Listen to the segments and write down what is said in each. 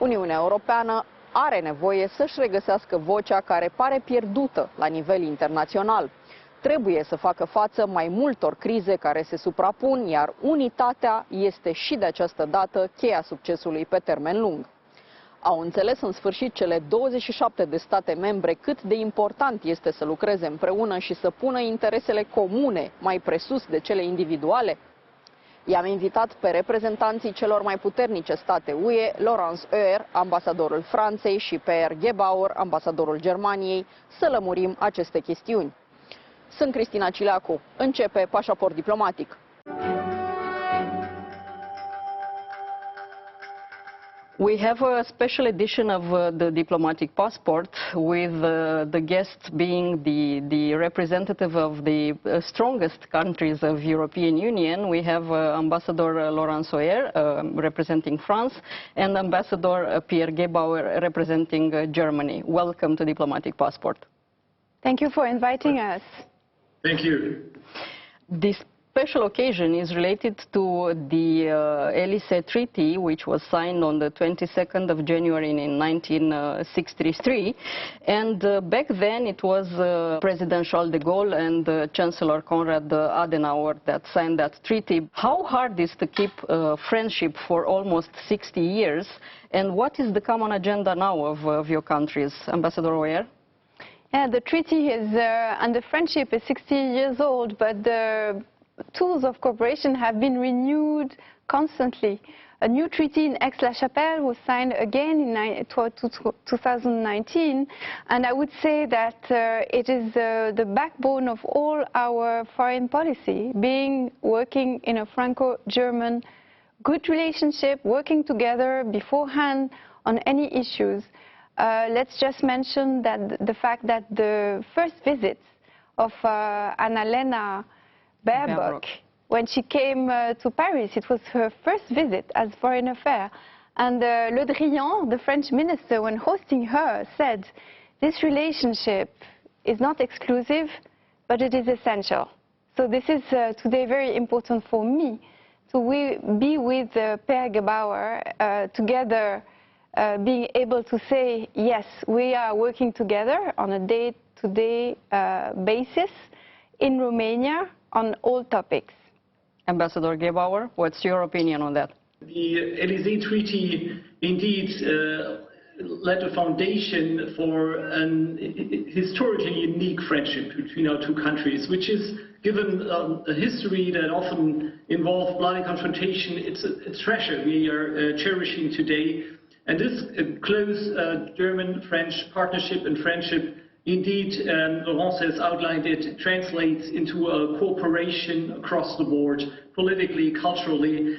Uniunea Europeană are nevoie să-și regăsească vocea care pare pierdută la nivel internațional. Trebuie să facă față mai multor crize care se suprapun, iar unitatea este și de această dată cheia succesului pe termen lung. Au înțeles în sfârșit cele 27 de state membre cât de important este să lucreze împreună și să pună interesele comune mai presus de cele individuale? I-am invitat pe reprezentanții celor mai puternice state UE, Laurence Auer, ambasadorul Franței, și pe Gebauer, ambasadorul Germaniei, să lămurim aceste chestiuni. Sunt Cristina Cileacu. Începe Pașaport diplomatic. We have a special edition of the diplomatic passport with the guest being the representative of the strongest countries of European Union. We have Ambassador Laurence Auer representing France and Ambassador Pierre Gebauer representing Germany. Welcome to Diplomatic Passport. Thank you for inviting us. Thank you. This special occasion is related to the Élysée Treaty, which was signed on the 22nd of January in 1963. And back then it was President Charles de Gaulle and Chancellor Konrad Adenauer that signed that treaty. How hard is to keep friendship for almost 60 years? And what is the common agenda now of your countries? Ambassador Auer? Yeah, the treaty is, and the friendship is 60 years old, but the tools of cooperation have been renewed constantly. A new treaty in Aix-la-Chapelle was signed again in 2019, and I would say that it is the backbone of all our foreign policy, working in a Franco-German good relationship, working together beforehand on any issues. Let's just mention that the fact that the first visit of Annalena Baerbock, when she came to Paris, it was her first visit as foreign affairs. And Le Drian, the French minister, when hosting her, said, this relationship is not exclusive, but it is essential. So this is today very important for me, to be with Pierre Gebauer together, being able to say, yes, we are working together on a day-to-day basis in Romania on all topics. Ambassador Gebauer, what's your opinion on that? The Élysée Treaty indeed led a foundation for an historically unique friendship between our two countries, which is, given a history that often involved bloody confrontation, it's a treasure we are cherishing today. And this close German-French partnership and friendship, indeed, Laurence has outlined it, translates into a cooperation across the board, politically, culturally,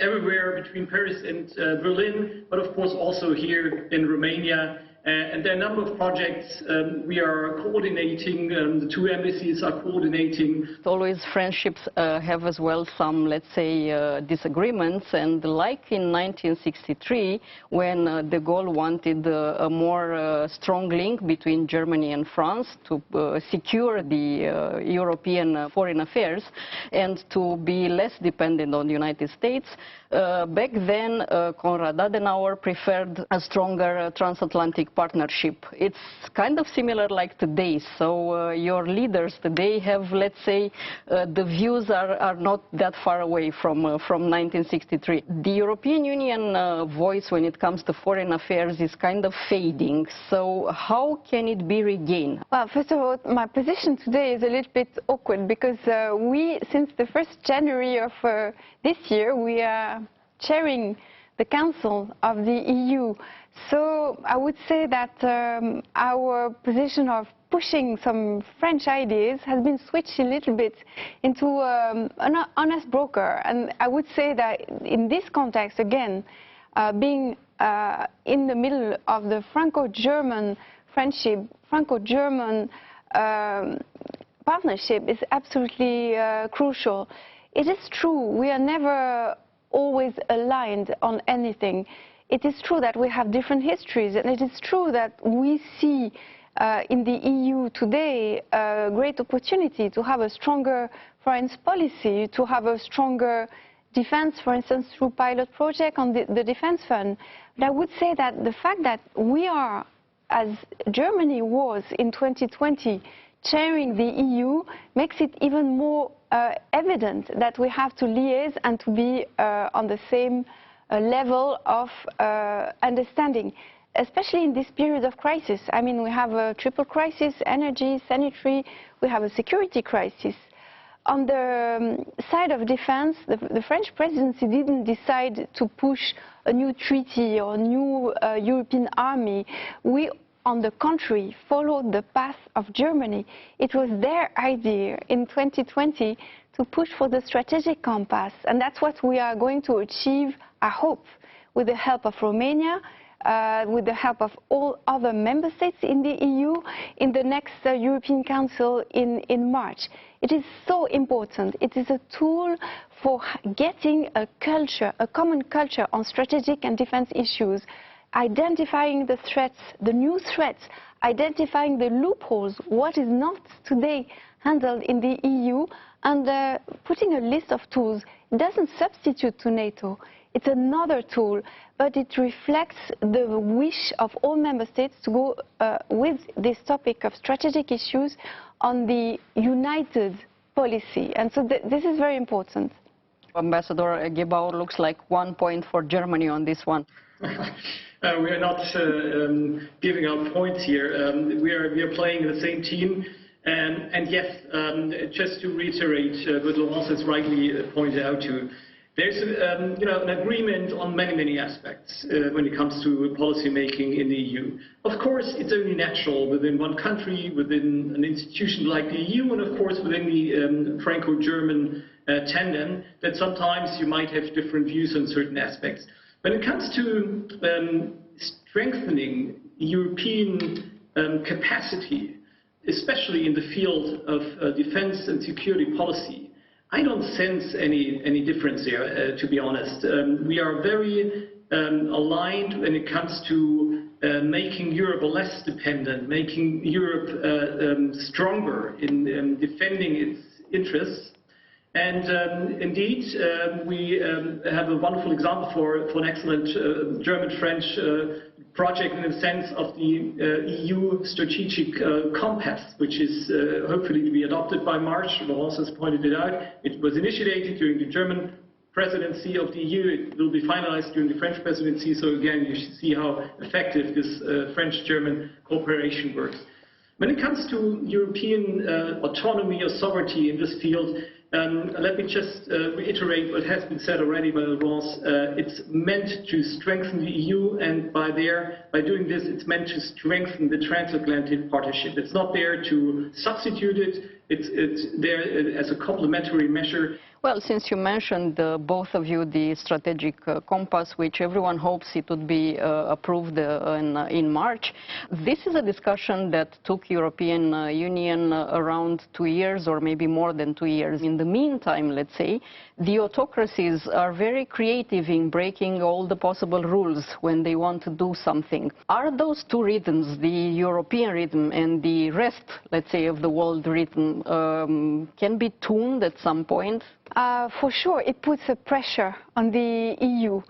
everywhere between Paris and Berlin, but of course also here in Romania. And there are a number of projects we are coordinating, the two embassies are coordinating. Always friendships have as well some, let's say, disagreements, and like in 1963, when de Gaulle wanted a more strong link between Germany and France to secure the European foreign affairs and to be less dependent on the United States, back then Konrad Adenauer preferred a stronger transatlantic partnership. It's kind of similar like today. So your leaders today have, let's say, the views are not that far away from 1963. The European Union voice when it comes to foreign affairs is kind of fading. So how can it be regained? Well, first of all, my position today is a little bit awkward because since the 1st January of this year, we are chairing the Council of the EU. So I would say that our position of pushing some French ideas has been switched a little bit into an honest broker. And I would say that in this context, again, being in the middle of the Franco-German friendship, Franco-German partnership is absolutely crucial. It is true, we are never always aligned on anything. It is true that we have different histories, and it is true that we see in the EU today a great opportunity to have a stronger foreign policy, to have a stronger defense, for instance, through pilot project on the defense fund. But I would say that the fact that we are, as Germany was in 2020, chairing the EU makes it even more evident that we have to liaise and to be on the same level of understanding, especially in this period of crisis. I mean, we have a triple crisis, energy, sanitary, we have a security crisis. On the side of defense, the French presidency didn't decide to push a new treaty or a new European army. We, on the contrary, followed the path of Germany. It was their idea in 2020 to push for the strategic compass, and that's what we are going to achieve, I hope, with the help of Romania, with the help of all other member states in the EU, in the next European Council in March. It is so important. It is a tool for getting a culture, a common culture on strategic and defense issues, identifying the threats, the new threats, identifying the loopholes, what is not today handled in the EU, and putting a list of tools. It doesn't substitute to NATO. It's another tool, but it reflects the wish of all member states to go with this topic of strategic issues on the united policy. And so this is very important. Ambassador Gebauer, looks like 1 point for Germany on this one. We are not giving out points here. We are playing in the same team. And yes, just to reiterate what Laurence has rightly pointed out to, there's an agreement on many aspects when it comes to policy making in the EU. Of course, it's only natural within one country, within an institution like the EU, and of course within the Franco-German tandem, that sometimes you might have different views on certain aspects. When it comes to strengthening European capacity, especially in the field of defense and security policy, I don't sense any difference here, to be honest. We are very aligned when it comes to making Europe less dependent, making Europe stronger in defending its interests. And indeed, we have a wonderful example for an excellent German-French project in the sense of the EU strategic compass, which is hopefully to be adopted by March. Laurence has pointed it out. It was initiated during the German presidency of the EU. It will be finalized during the French presidency. So again, you should see how effective this French-German cooperation works. When it comes to European autonomy or sovereignty in this field, let me just reiterate what has been said already by Laurence. It's meant to strengthen the EU, and by doing this, it's meant to strengthen the transatlantic partnership. It's not there to substitute it. It's there as a complementary measure. Well, since you mentioned, both of you, the strategic compass, which everyone hopes it would be approved in March, this is a discussion that took European Union around 2 years or maybe more than 2 years. In the meantime, let's say, the autocracies are very creative in breaking all the possible rules when they want to do something. Are those two rhythms, the European rhythm and the rest, let's say, of the world rhythm, can be tuned at some point? For sure, it puts a pressure on the EU.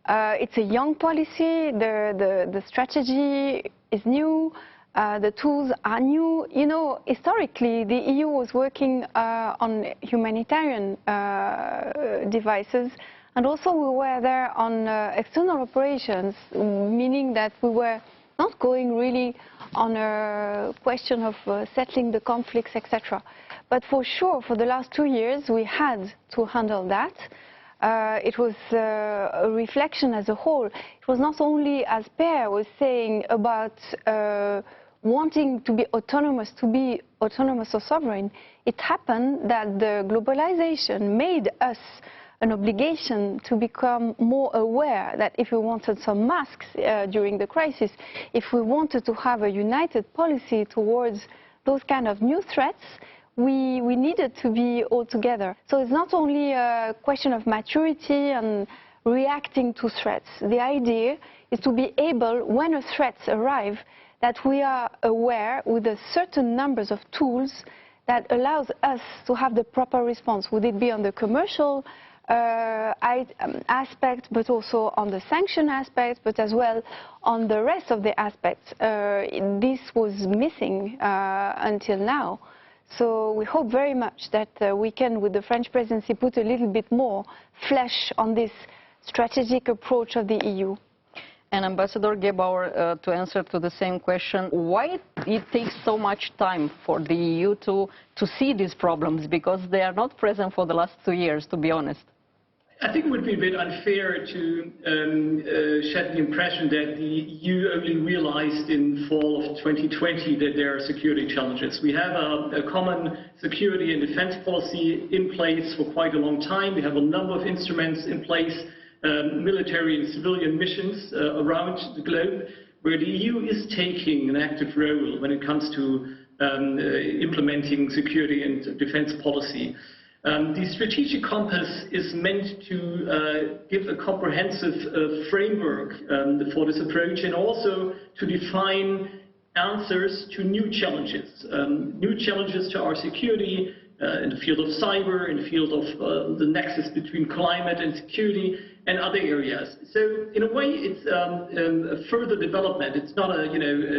It's a young policy, the strategy is new, the tools are new. You know, historically, the EU was working on humanitarian devices, and also we were there on external operations, meaning that we were not going really on a question of settling the conflicts, etc. But for sure, for the last 2 years, we had to handle that. It was a reflection as a whole. It was not only, as Per was saying, about wanting to be autonomous or sovereign. It happened that the globalization made us an obligation to become more aware that if we wanted some masks during the crisis, if we wanted to have a united policy towards those kind of new threats, we needed to be all together. So it's not only a question of maturity and reacting to threats. The idea is to be able, when a threat arrives, that we are aware with a certain numbers of tools that allows us to have the proper response. Would it be on the commercial aspect, but also on the sanction aspect, but as well on the rest of the aspects. This was missing until now. So we hope very much that we can, with the French presidency, put a little bit more flesh on this strategic approach of the EU. And Ambassador Gebauer, to answer to the same question, why it takes so much time for the EU to see these problems? Because they are not present for the last 2 years, to be honest. I think it would be a bit unfair to shed the impression that the EU only realized in fall of 2020 that there are security challenges. We have a common security and defense policy in place for quite a long time. We have a number of instruments in place, military and civilian missions around the globe, where the EU is taking an active role when it comes to implementing security and defense policy. The strategic compass is meant to give a comprehensive framework for this approach, and also to define answers to new challenges to our security in the field of cyber, in the field of the nexus between climate and security, and other areas. So in a way, it's a further development. It's not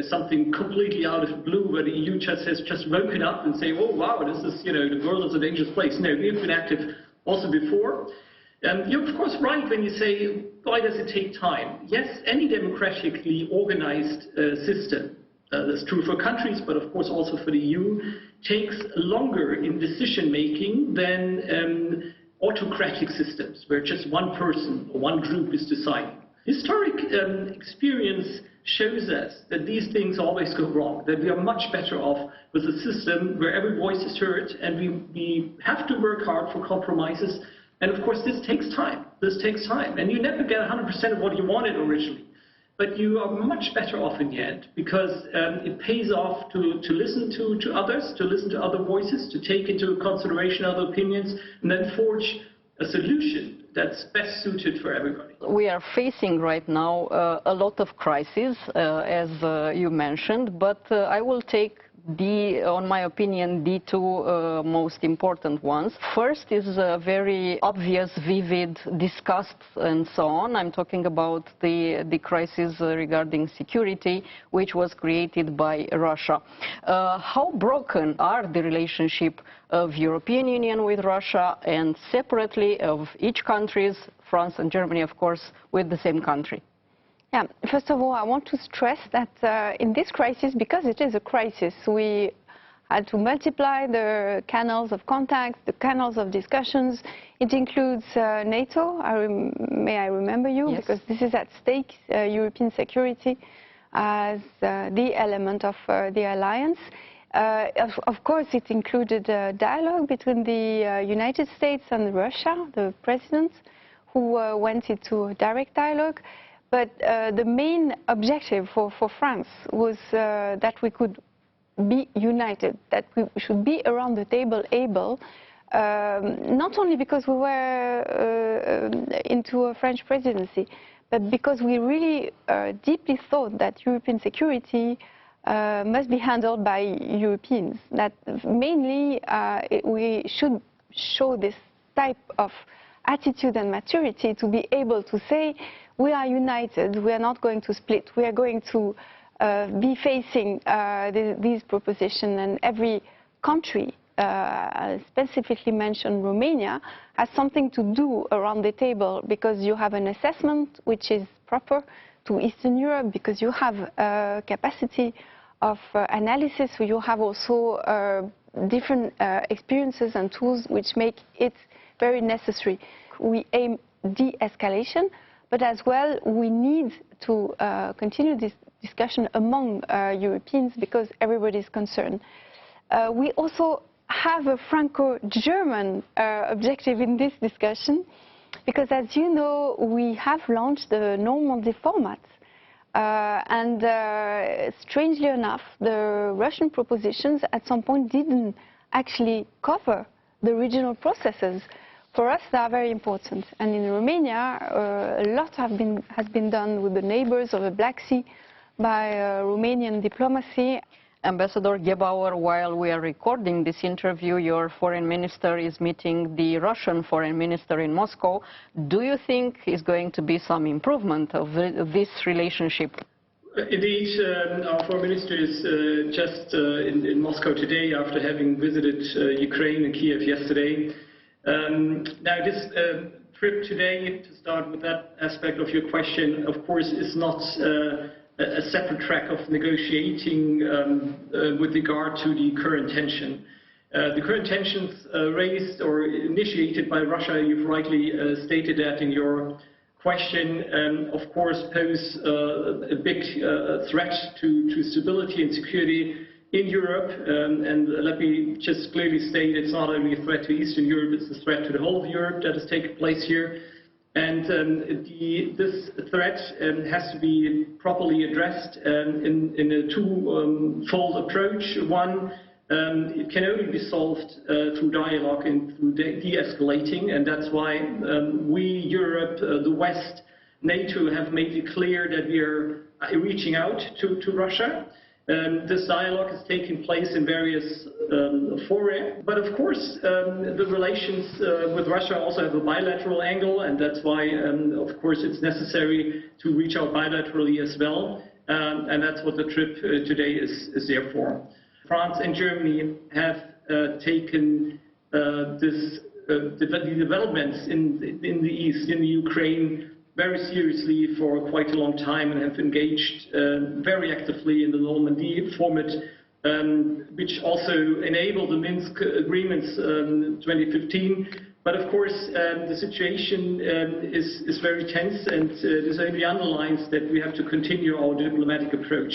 something completely out of the blue where the EU has just woken up and say, oh wow, this is, the world is a dangerous place. No, we've been active also before. You're of course right when you say, why does it take time? Yes, any democratically organized system, that's true for countries, but of course also for the EU, takes longer in decision making than autocratic systems, where just one person or one group is deciding. Historic experience shows us that these things always go wrong, that we are much better off with a system where every voice is heard, and we have to work hard for compromises. And of course, this takes time. And you never get 100% of what you wanted originally. But you are much better off in the end, because it pays off to listen to others, to listen to other voices, to take into consideration other opinions, and then forge a solution that's best suited for everybody. We are facing right now a lot of crises, as you mentioned, but I will take on my opinion, the two most important ones. First is very obvious, vivid, discussed, and so on. I'm talking about the crisis regarding security, which was created by Russia. How broken are the relationship of European Union with Russia, and separately of each countries, France and Germany, of course, with the same country? Yeah, first of all, I want to stress that in this crisis, because it is a crisis, we had to multiply the channels of contact, the channels of discussions. It includes NATO, may I remember you, yes, because this is at stake, European security as the element of the alliance. Of course, it included a dialogue between the United States and Russia, the president, who went into a direct dialogue. But the main objective for France was that we could be united, that we should be around the table able, not only because we were into a French presidency, but because we really deeply thought that European security must be handled by Europeans, that mainly we should show this type of attitude and maturity to be able to say, we are united, we are not going to split, we are going to be facing these propositions, and every country, specifically mentioned Romania, has something to do around the table, because you have an assessment which is proper to Eastern Europe, because you have a capacity of analysis, so you have also different experiences and tools which make it very necessary. We aim de-escalation, but as well, we need to continue this discussion among Europeans, because everybody is concerned. We also have a Franco-German objective in this discussion, because as you know, we have launched the Normandy format. And strangely enough, the Russian propositions at some point didn't actually cover the regional processes. For us, they are very important. And in Romania, a lot has been done with the neighbors of the Black Sea by Romanian diplomacy. Ambassador Gebauer, while we are recording this interview, your foreign minister is meeting the Russian foreign minister in Moscow. Do you think is going to be some improvement of this relationship? Indeed, our foreign minister is just in Moscow today after having visited Ukraine and Kiev yesterday. Now, this trip today, to start with that aspect of your question, of course, is not a separate track of negotiating with regard to the current tension. The current tensions raised or initiated by Russia, you've rightly stated that in your question, of course, pose a big threat to stability and security in Europe, and let me just clearly state it's not only a threat to Eastern Europe, it's a threat to the whole of Europe that has taken place here. And this threat has to be properly addressed in a two-fold approach. One, it can only be solved through dialogue and through de-escalating, and that's why we, Europe, the West, NATO have made it clear that we are reaching out to Russia. This dialogue is taking place in various fora, but of course the relations with Russia also have a bilateral angle, and that's why of course it's necessary to reach out bilaterally as well, and that's what the trip today is there for. France and Germany have taken the developments in the East, in the Ukraine, very seriously for quite a long time, and have engaged very actively in the Normandy format, which also enabled the Minsk agreements in 2015. But of course, the situation is very tense, and this only underlines that we have to continue our diplomatic approach.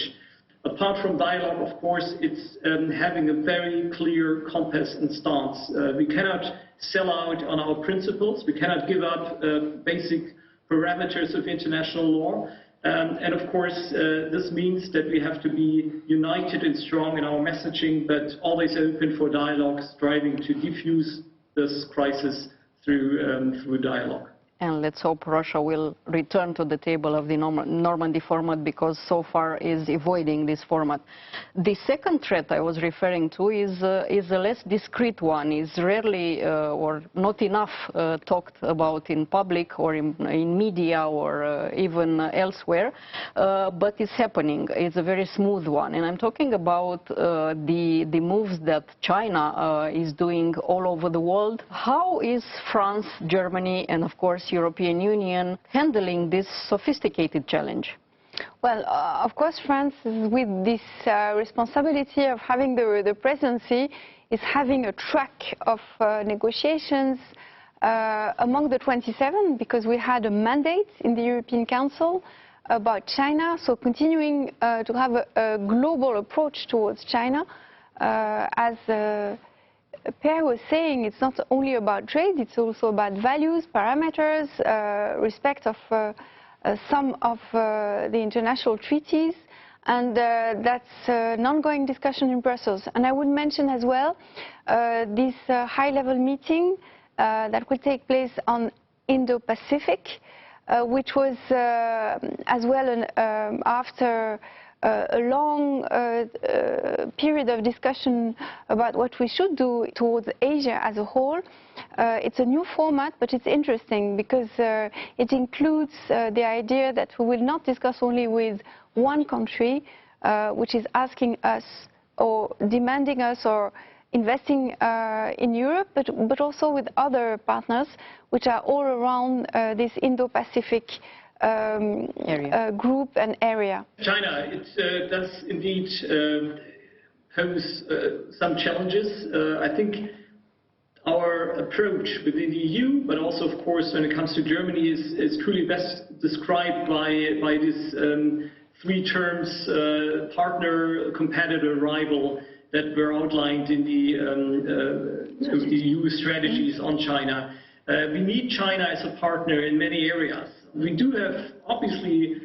Apart from dialogue, of course, it's having a very clear compass and stance. We cannot sell out on our principles. We cannot give up basic parameters of international law. And of course, this means that we have to be united and strong in our messaging, but always open for dialogue, striving to diffuse this crisis through dialogue. And let's hope Russia will return to the table of the Normandy format, because so far is avoiding this format. The second threat I was referring to is a less discreet one, is rarely or not enough talked about in public or in media or even elsewhere, but it's happening. It's a very smooth one. And I'm talking about the moves that China is doing all over the world. How is France, Germany, and of course European Union handling this sophisticated challenge? Well, of course, France, with this responsibility of having the presidency, is having a track of negotiations among the 27, because we had a mandate in the European Council about China, so continuing to have a global approach towards China. As Per was saying, it's not only about trade, it's also about values, parameters, respect of some of the international treaties, and that's an ongoing discussion in Brussels. And I would mention as well this high-level meeting that will take place on Indo-Pacific, which was as well after a long period of discussion about what we should do towards Asia as a whole. It's a new format, but it's interesting because it includes the idea that we will not discuss only with one country, which is asking us or demanding us or investing in Europe, but also with other partners, which are all around this Indo-Pacific group and area. China, it does indeed pose some challenges. I think our approach within the EU, but also of course when it comes to Germany, is truly best described by this three terms: partner, competitor, rival, that were outlined in the EU strategies on China. We need China as a partner in many areas. We do have, obviously,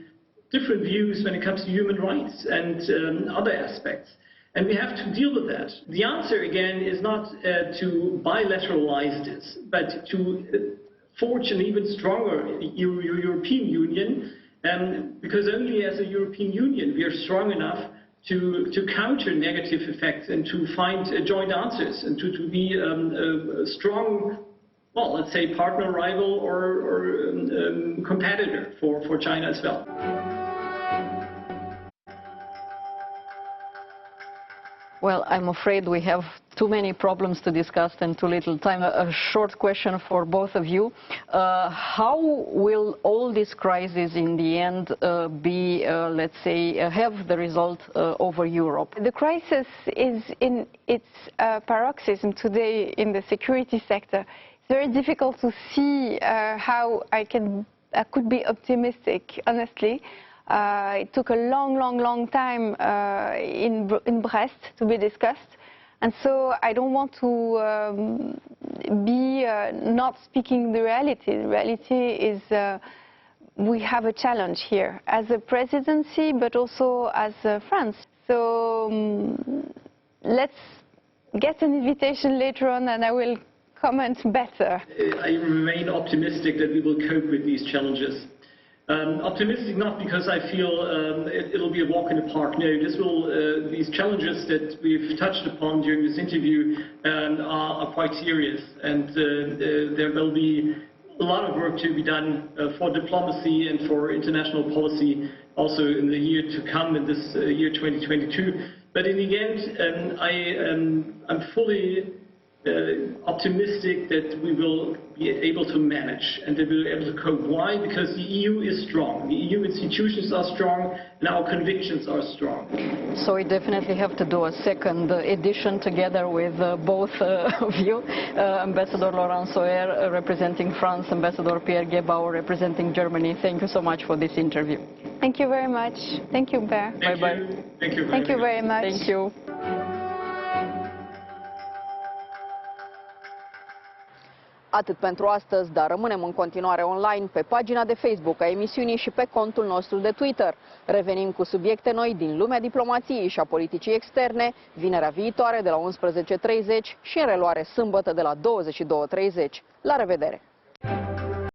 different views when it comes to human rights and other aspects, and we have to deal with that. The answer, again, is not to bilateralize this, but to forge an even stronger European Union, because only as a European Union we are strong enough to counter negative effects and to find joint answers and to be a strong, well, let's say partner, rival, or competitor for China as well. Well, I'm afraid we have too many problems to discuss and too little time. A short question for both of you. How will all this crisis in the end be, let's say, have the result over Europe? The crisis is in its paroxysm today in the security sector. It's very difficult to see how I could be optimistic, honestly. It took a long time in Brest to be discussed, and so I don't want to be not speaking the reality. The reality is we have a challenge here as a presidency, but also as France. So let's get an invitation later on, and I will comment better. I remain optimistic that we will cope with these challenges. Optimistic not because I feel it'll be a walk in the park. No, these challenges that we've touched upon during this interview are quite serious, and there will be a lot of work to be done for diplomacy and for international policy also in the year to come, in this year 2022. But in the end, I'm fully optimistic that we will be able to manage and that we'll be able to cope. Why? Because the EU is strong. The EU institutions are strong and our convictions are strong. So we definitely have to do a second edition together with both of you. Ambassador Laurent Soher representing France, Ambassador Pierre Gebauer representing Germany. Thank you so much for this interview. Thank you very much. Thank you, Bear. Bye-bye. Thank you very much. Thank you. Atât pentru astăzi, dar rămânem în continuare online pe pagina de Facebook a emisiunii și pe contul nostru de Twitter. Revenim cu subiecte noi din lumea diplomației și a politicii externe, vinerea viitoare de la 11:30 și în reluare sâmbătă de la 22:30. La revedere!